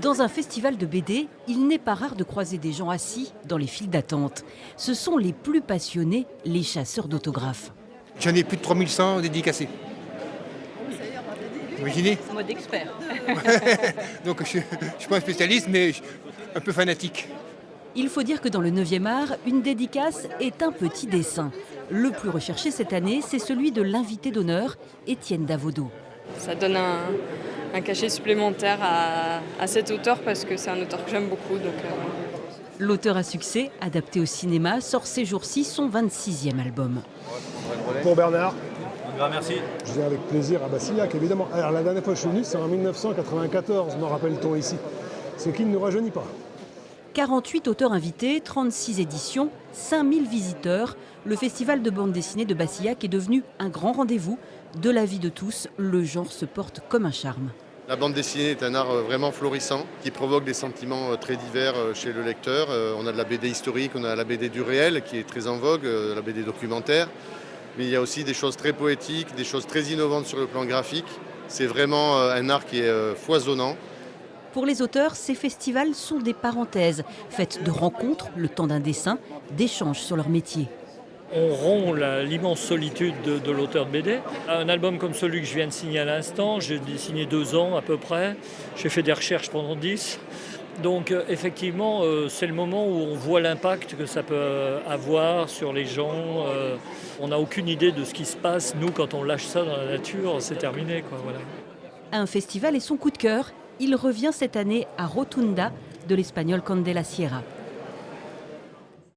Dans un festival de BD, il n'est pas rare de croiser des gens assis dans les files d'attente. Ce sont les plus passionnés, les chasseurs d'autographes. J'en ai plus de 3100 dédicacés. Vous imaginez? Mode expert. Donc je ne suis pas un spécialiste, mais un peu fanatique. Il faut dire que dans le 9e art, une dédicace est un petit dessin. Le plus recherché cette année, c'est celui de l'invité d'honneur, Étienne Davodo. Ça donne un cachet supplémentaire à cet auteur parce que c'est un auteur que j'aime beaucoup. L'auteur à succès, adapté au cinéma, sort ces jours-ci son 26e album. Pour Bernard. Merci. Je viens avec plaisir à Bassillac, évidemment. Alors la dernière fois que je suis venu, c'est en 1994, me rappelle-t-on ici. Ce qui ne nous rajeunit pas. 48 auteurs invités, 36 éditions, 5000 visiteurs. Le festival de bande dessinée de Bassillac est devenu un grand rendez-vous. De la vie de tous, le genre se porte comme un charme. La bande dessinée est un art vraiment florissant qui provoque des sentiments très divers chez le lecteur. On a de la BD historique, on a la BD du réel qui est très en vogue, la BD documentaire. Mais il y a aussi des choses très poétiques, des choses très innovantes sur le plan graphique. C'est vraiment un art qui est foisonnant. Pour les auteurs, ces festivals sont des parenthèses, faites de rencontres, le temps d'un dessin, d'échanges sur leur métier. On rompt l'immense solitude de l'auteur de BD. Un album comme celui que je viens de signer à l'instant, j'ai dessiné 2 ans à peu près. J'ai fait des recherches pendant 10. Donc effectivement, c'est le moment où on voit l'impact que ça peut avoir sur les gens. On n'a aucune idée de ce qui se passe. Nous, quand on lâche ça dans la nature, c'est terminé, quoi, voilà. Un festival est son coup de cœur. Il revient cette année à Rotunda de l'espagnol Candela Sierra.